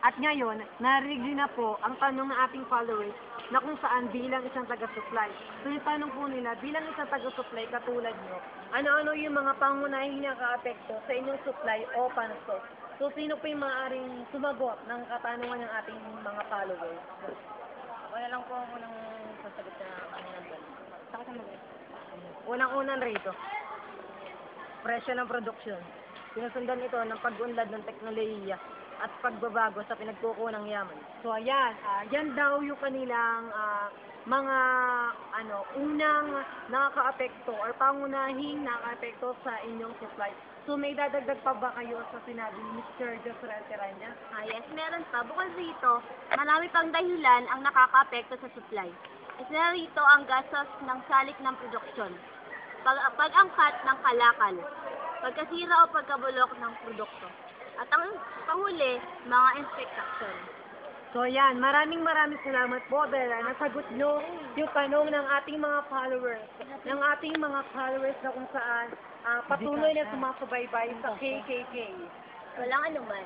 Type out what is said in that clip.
At ngayon, narinig niyo na po ang tanong ng ating followers na kung saan bilang isang taga-supply. So yung tanong po nila, bilang isang taga-supply katulad nyo, ano-ano yung mga pangunahing nakaapekto sa inyong supply o panso? So sino po yung maaaring sumagot ng katanungan ng ating mga followers? Ako na lang po ang unang sasagot na kanilang dalawa. Saka sa mag- Unang-unang rito, presyo ng produksyon. Sinusundan ito ng pag-unlad ng teknolohiya at pagbabago sa pinagkukunang yaman. So ayan, yan daw yung kanilang mga unang nakakaapekto or pangunahing nakakaapekto sa inyong supply. So may dadagdag pa ba kayo sa sinabi ni Mr. Josrel Teranya? Yes, meron pa. Bukod dito, marami pang dahilan ang nakakaapekto sa supply. Isa rito ang gastos ng salik ng produksyon, pag-angkat ng kalakal, pagkasira o pagkabulok ng produkto, at ang panghuli, mga inspeksyon. So yan, maraming salamat po dahil nasagot nyo yung tanong ng ating mga followers. Na kung saan patuloy na sumasubaybay sa KKK. Walang anuman.